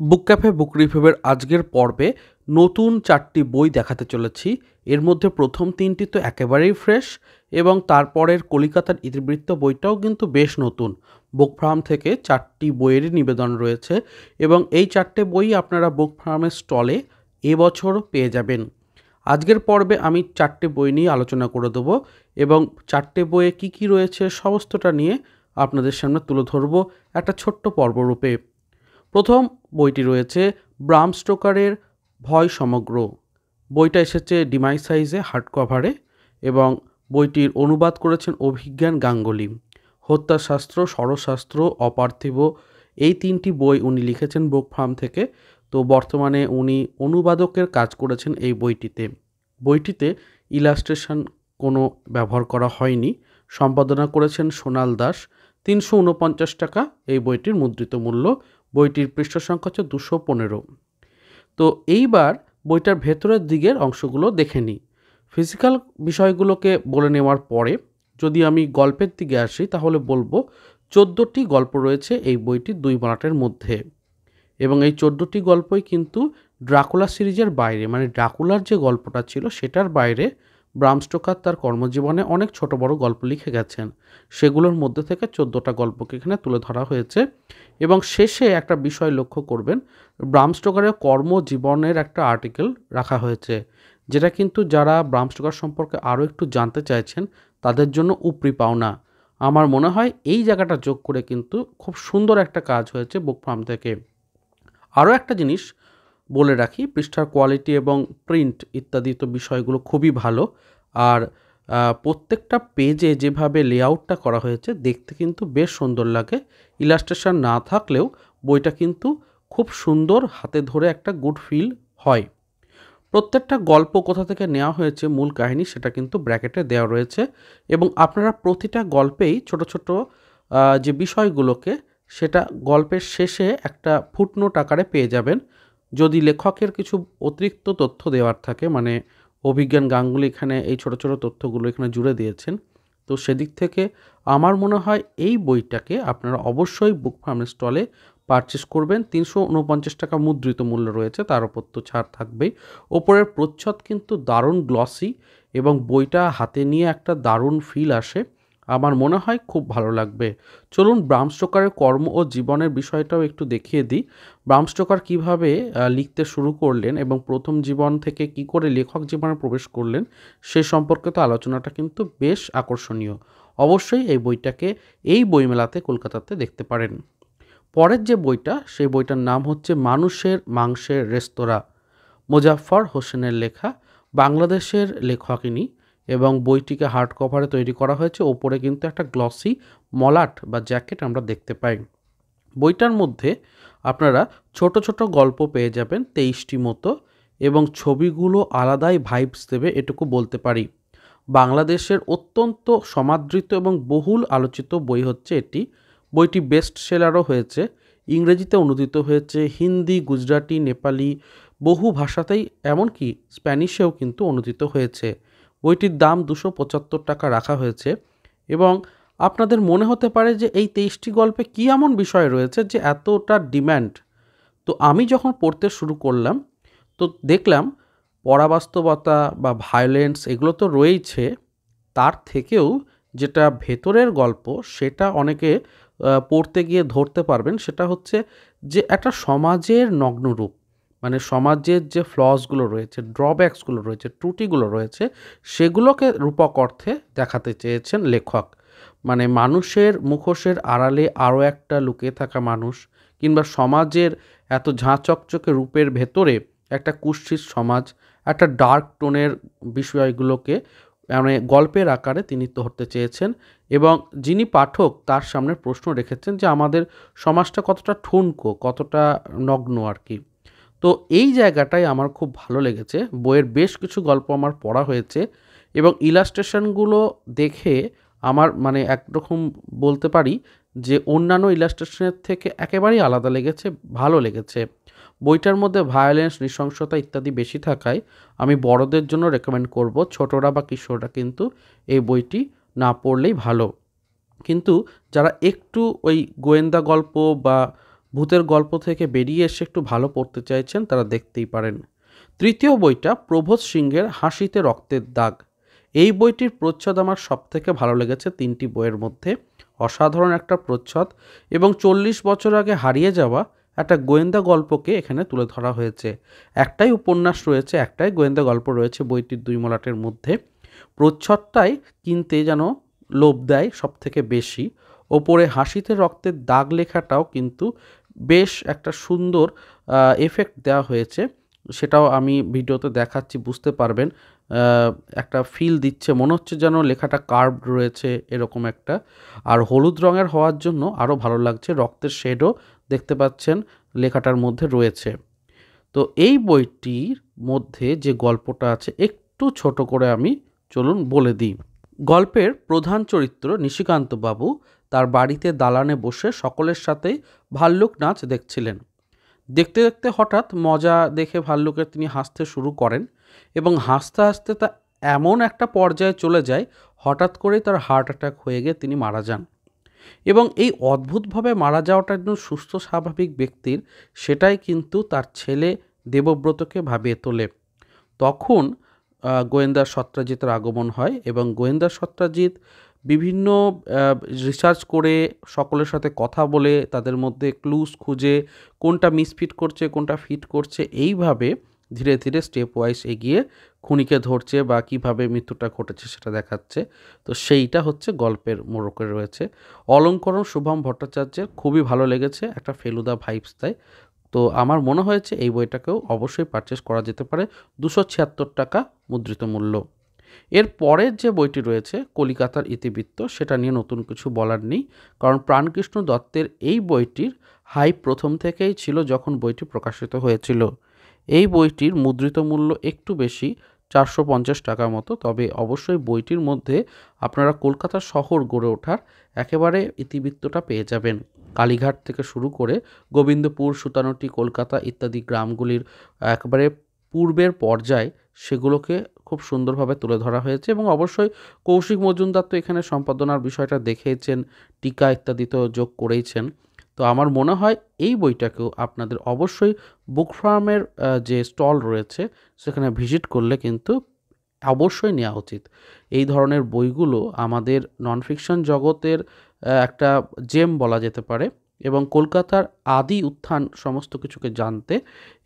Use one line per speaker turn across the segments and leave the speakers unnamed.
বুক cafe বুক রিভিউয়ের আজকের পর্বে নতুন ৪টি বই দেখাতে চলেছি। এর মধ্যে প্রথম ৩টি তো একেবারেই ফ্রেশ এবং তারপরের কলিকাতার ইতিবৃত্ত বইটাও কিন্তু বেশ নতুন। বুক ফার্ম থেকে ৪টি বইয়েরই নিবেদন রয়েছে এবং এই ৪টে বই আপনারা বুক ফার্মের স্টলে এবছর পেয়ে যাবেন। আজকের পর্বে আমি ৪টে বই নিয়ে আলোচনা করে দেবো এবং ৪টে বইয়ে কী কী রয়েছে সমস্তটা নিয়ে আপনাদের সামনে তুলে ধরবো একটা ছোট্ট পর্বরূপে। প্রথম বইটি রয়েছে ব্রাম স্টোকারের ভয় সমগ্র। বইটা এসেছে ডিমাই সাইজে হার্ড কভারে এবং বইটির অনুবাদ করেছেন অভিজ্ঞান গাঙ্গুলি। হত্যাশাস্ত্র, ষড়শাস্ত্র, অপার্থিব এই ৩টি বই উনি লিখেছেন বুক ফার্ম থেকে। তো বর্তমানে উনি অনুবাদকের কাজ করেছেন এই বইটিতে। বইটিতে ইলাস্ট্রেশন কোনো ব্যবহার করা হয়নি। সম্পাদনা করেছেন সোনাল দাস। ৩৪৯ টাকা এই বইটির মুদ্রিত মূল্য। বইটির পৃষ্ঠা সংখ্যা হচ্ছে ২১৫। তো এইবার বইটার ভেতরের দিকের অংশগুলো দেখে নিই। ফিজিক্যাল বিষয়গুলোকে বলে নেওয়ার পরে যদি আমি গল্পের দিকে আসি তাহলে বলবো ১৪টি গল্প রয়েছে এই বইটির ২ বলাটের মধ্যে এবং এই ১৪টি গল্পই কিন্তু ড্রাকুলা সিরিজের বাইরে, মানে ড্রাকুলার যে গল্পটা ছিল সেটার বাইরে ব্রাম স্টোকার তার কর্মজীবনে অনেক ছোট বড় গল্প লিখে গেছেন। সেগুলোর মধ্যে থেকে ১৪টা গল্পকে এখানে তুলে ধরা হয়েছে এবং শেষে একটা বিষয় লক্ষ্য করবেন, ব্রাম স্টোকারের কর্মজীবনের একটা আর্টিকেল রাখা হয়েছে, যেটা কিন্তু যারা ব্রাম স্টোকার সম্পর্কে আরও একটু জানতে চাইছেন তাদের জন্য উপরি পাওনা। আমার মনে হয় এই জায়গাটা যোগ করে কিন্তু খুব সুন্দর একটা কাজ হয়েছে বুক ফার্ম থেকে। আরও একটা জিনিস বলে রাখি, পৃষ্ঠার কোয়ালিটি এবং প্রিন্ট ইত্যাদি তো বিষয়গুলো খুবই ভালো। আর প্রত্যেকটা পেজে যেভাবে লেআউটটা করা হয়েছে দেখতে কিন্তু বেশ সুন্দর লাগে। ইলাস্ট্রেশন না থাকলেও বইটা কিন্তু খুব সুন্দর, হাতে ধরে একটা গুড ফিল হয়। প্রত্যেকটা গল্প কোথা থেকে নেওয়া হয়েছে মূল কাহিনী সেটা কিন্তু ব্র্যাকেটে দেওয়া রয়েছে এবং আপনারা প্রতিটা গল্পেই ছোট ছোট যে বিষয়গুলোকে সেটা গল্পের শেষে একটা ফুটনোট আকারে পেয়ে যাবেন। যদি লেখকের কিছু অতিরিক্ত তথ্য দেওয়ার থাকে, মানে অভিজ্ঞান গাঙ্গুলি এখানে এই ছোট ছোট তথ্যগুলো এখানে জুড়ে দিয়েছেন, তো সেদিক থেকে আমার মনে হয় এই বইটাকে আপনারা অবশ্যই বুক ফার্মের স্টলে পারচেস করবেন। ৩৪৯ টাকা মুদ্রিত মূল্য রয়েছে, তার ওপর তো ছাড় থাকবেই। ওপরের প্রচ্ছদ কিন্তু দারুণ গ্লসি এবং বইটা হাতে নিয়ে একটা দারুণ ফিল আসে। আমার মনে হয় খুব ভালো লাগবে। চলুন ব্রাম স্টোকারের কর্ম ও জীবনের বিষয়টাও একটু দেখিয়ে দিই। ব্রাম স্টোকার কীভাবে লিখতে শুরু করলেন এবং প্রথম জীবন থেকে কি করে লেখক জীবনে প্রবেশ করলেন সে সম্পর্কিত আলোচনাটা কিন্তু বেশ আকর্ষণীয়। অবশ্যই এই বইটাকে এই বইমেলাতে কলকাতাতে দেখতে পারেন। পরের যে বইটা, সেই বইটার নাম হচ্ছে মানুষের মাংসের রেস্তোরাঁ। মোজাফফর হোসেনের লেখা, বাংলাদেশের লেখক ইনি এবং বইটিকে হার্ড কভারে তৈরি করা হয়েছে। ওপরে কিন্তু একটা গ্লসি মলাট বা জ্যাকেট আমরা দেখতে পাই। বইটার মধ্যে আপনারা ছোট ছোট গল্প পেয়ে যাবেন 23টি মতো এবং ছবিগুলো আলাদাই ভাইবস দেবে, এটুকু বলতে পারি। বাংলাদেশের অত্যন্ত সমাদৃত এবং বহুল আলোচিত বই হচ্ছে এটি। বইটি বেস্ট সেলারও হয়েছে, ইংরেজিতে অনুদিত হয়েছে, হিন্দি, গুজরাটি, নেপালি বহু ভাষাতেই, এমনকি স্প্যানিশেও কিন্তু অনুদিত হয়েছে। বইটির দাম ২৭৫ টাকা রাখা হয়েছে এবং আপনাদের মনে হতে পারে যে এই 23টি গল্পে কী এমন বিষয় রয়েছে যে এতটা ডিম্যান্ড। তো আমি যখন পড়তে শুরু করলাম তো দেখলাম পরাবাস্তবতা বা ভায়োলেন্স এগুলো তো রয়েইছে, তার থেকেও যেটা ভেতরের গল্প সেটা অনেকে পড়তে গিয়ে ধরতে পারবেন, সেটা হচ্ছে যে একটা সমাজের নগ্নরূপ, মানে সমাজের যে ফ্লসগুলো রয়েছে, ড্রব্যাকসগুলো রয়েছে, ত্রুটিগুলো রয়েছে, সেগুলোকে রূপক অর্থে দেখাতে চেয়েছেন লেখক। মানে মানুষের মুখোশের আড়ালে আরও একটা লুকিয়ে থাকা মানুষ, কিংবা সমাজের এত ঝাঁ-চকচকে রূপের ভেতরে একটা কুৎসিত সমাজ, একটা ডার্ক টোনের বিষয়গুলোকে মানে গল্পের আকারে তিনি ধরতে চেয়েছেন এবং যিনি পাঠক তার সামনে প্রশ্ন রেখেছেন যে আমাদের সমাজটা কতটা ঠুনকো, কতটা নগ্ন আর কি। তো এই জায়গাটাই আমার খুব ভালো লেগেছে। বইয়ের বেশ কিছু গল্প আমার পড়া হয়েছে এবং ইলাস্ট্রেশনগুলো দেখে আমার মানে একরকম বলতে পারি যে অন্যান্য ইলাস্ট্রেশনের থেকে একেবারেই আলাদা লেগেছে, ভালো লেগেছে। বইটার মধ্যে ভায়োলেন্স, নৃশংসতা ইত্যাদি বেশি থাকায় আমি বড়দের জন্য রেকমেন্ড করব। ছোটরা বা কিশোররা কিন্তু এই বইটি না পড়লেই ভালো। কিন্তু যারা একটু ওই গোয়েন্দা গল্প বা ভূতের গল্প থেকে বেরিয়ে এসে একটু ভালো পড়তে চাইছেন তারা দেখতেই পারেন। তৃতীয় বইটা প্রবোধ সিংহের হাসিতে রক্তের দাগ। এই বইটির প্রচ্ছদ আমার সবথেকে ভালো লেগেছে 3টি বইয়ের মধ্যে। অসাধারণ একটা প্রচ্ছদ এবং 40 বছর আগে হারিয়ে যাওয়া একটা গোয়েন্দা গল্পকে এখানে তুলে ধরা হয়েছে। একটাই উপন্যাস রয়েছে, একটাই গোয়েন্দা গল্প রয়েছে বইটির 2 মলাটের মধ্যে। প্রচ্ছদটাই কিনতে যেন লোভ দেয় সবথেকে বেশি। ওপরে হাসিতে রক্তের দাগ লেখাটাও কিন্তু বেশ একটা সুন্দর এফেক্ট দেওয়া হয়েছে। সেটাও আমি ভিডিওতে দেখাচ্ছি, বুঝতে পারবেন। একটা ফিল দিচ্ছে, মনে হচ্ছে যেন লেখাটা কার্ভড রয়েছে এরকম একটা। আর হলুদ রঙের হওয়ার জন্য আরও ভালো লাগছে, রক্তের শেডও দেখতে পাচ্ছেন লেখাটার মধ্যে রয়েছে। তো এই বইটির মধ্যে যে গল্পটা আছে একটু ছোট করে আমি চলুন বলে দিই। গল্পের প্রধান চরিত্র নিশিকান্ত বাবু তার বাড়িতে দালানে বসে সকলের সাথেই ভাল্লুক নাচ দেখছিলেন। দেখতে দেখতে হঠাৎ মজা দেখে ভাল্লুকের তিনি হাসতে শুরু করেন এবং হাসতে হাসতে তা এমন একটা পর্যায়ে চলে যায়, হঠাৎ করেই তার হার্ট অ্যাটাক হয়ে গিয়ে তিনি মারা যান। এবং এই অদ্ভুতভাবে মারা যাওয়াটা একজন সুস্থ স্বাভাবিক ব্যক্তির, সেটাই কিন্তু তার ছেলে দেবব্রতকে ভাবিয়ে তোলে। তখন গোয়েন্দা সত্রাজিতের আগমন হয় এবং গোয়েন্দা সত্রাজিৎ বিভিন্ন রিসার্চ করে সকলের সাথে কথা বলে তাদের মধ্যে ক্লুজ খুঁজে কোনটা মিসফিট করছে কোনটা ফিট করছে, এইভাবে ধীরে ধীরে স্টেপ ওয়াইজ এগিয়ে খুনিকে ধরছে বা কীভাবে মৃত্যুটা ঘটেছে সেটা দেখাচ্ছে। তো সেইটা হচ্ছে গল্পের মোড়কে রয়েছে। অলঙ্করণ শুভম ভট্টাচার্যের খুবই ভালো লেগেছে, একটা ফেলুদা ভাইবস দেয়। তো আমার মনে হয়েছে এই বইটাকেও অবশ্যই পারচেস করা যেতে পারে। 276 টাকা মুদ্রিত মূল্য। এর পরের যে বইটি রয়েছে কলিকাতার ইতিবৃত্ত, সেটা নিয়ে নতুন কিছু বলার নেই, কারণ প্রাণকৃষ্ণ দত্তের এই বইটির হাইপ প্রথম থেকেই ছিল যখন বইটি প্রকাশিত হয়েছিল। এই বইটির মুদ্রিত মূল্য একটু বেশি, 450 টাকা মতো। তবে অবশ্যই বইটির মধ্যে আপনারা কলকাতা শহর গড়ে ওঠার একেবারে ইতিবৃত্তটা পেয়ে যাবেন। কালীঘাট থেকে শুরু করে গোবিন্দপুর, সুতানুটি, কলকাতা ইত্যাদি গ্রামগুলির একেবারে পূর্বের পর্যায় সেগুলোকে খুব সুন্দরভাবে তুলে ধরা হয়েছে এবং অবশ্যই কৌশিক মজুমদার তো এখানে সম্পাদনার বিষয়টা দেখেছেন, টিকা ইত্যাদি তো যোগ করেইছেন। তো আমার মনে হয় এই বইটাকেও আপনাদের অবশ্যই বুক ফার্মের যে স্টল রয়েছে সেখানে ভিজিট করলে কিন্তু অবশ্যই নেওয়া উচিত। এই ধরনের বইগুলো আমাদের নন ফিকশন জগতের একটা জেম বলা যেতে পারে এবং কলকাতার আদি উত্থান সমস্ত কিছুকে জানতে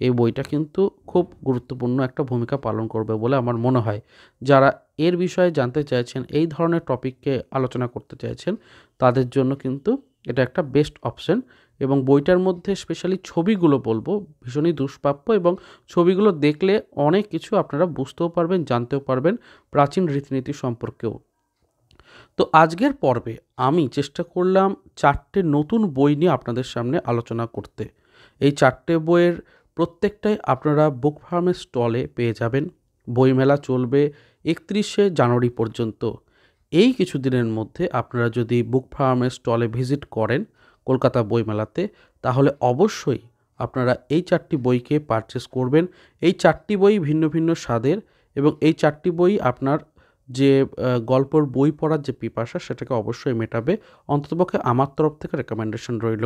এই বইটা কিন্তু খুব গুরুত্বপূর্ণ একটা ভূমিকা পালন করবে বলে আমার মনে হয়। যারা এর বিষয়ে জানতে চাইছেন, এই ধরনের টপিককে আলোচনা করতে চাইছেন, তাদের জন্য কিন্তু এটা একটা বেস্ট অপশন। এবং বইটার মধ্যে স্পেশালি ছবিগুলো বলবো ভীষণই দুষ্প্রাপ্য এবং ছবিগুলো দেখলে অনেক কিছু আপনারা বুঝতেও পারবেন, জানতেও পারবেন প্রাচীন রীতিনীতি সম্পর্কেও। তো আজকের পর্বে আমি চেষ্টা করলাম 4টে নতুন বই নিয়ে আপনাদের সামনে আলোচনা করতে। এই 4টে বইয়ের প্রত্যেকটাই আপনারা বুক ফার্মের স্টলে পেয়ে যাবেন। বইমেলা চলবে 31শে জানুয়ারি পর্যন্ত। এই কিছুদিনের মধ্যে আপনারা যদি বুক ফার্মের স্টলে ভিজিট করেন কলকাতা বইমেলাতে, তাহলে অবশ্যই আপনারা এই 4টি বইকে পারচেস করবেন। এই 4টি বই ভিন্ন ভিন্ন স্বাদের এবং এই 4টি বই আপনার যে গল্পের বই পড়ার যে পিপাসা সেটাকে অবশ্যই মেটাবে। অন্ততপক্ষে আমার তরফ থেকে রেকমেন্ডেশন রইল।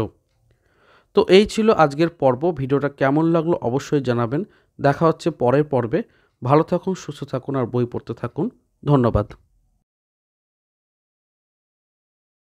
তো এই ছিল আজকের পর্ব। ভিডিওটা কেমন লাগলো অবশ্যই জানাবেন। দেখা হচ্ছে পরের পর্বে। ভালো থাকুন, সুস্থ থাকুন আর বই পড়তে থাকুন। ধন্যবাদ।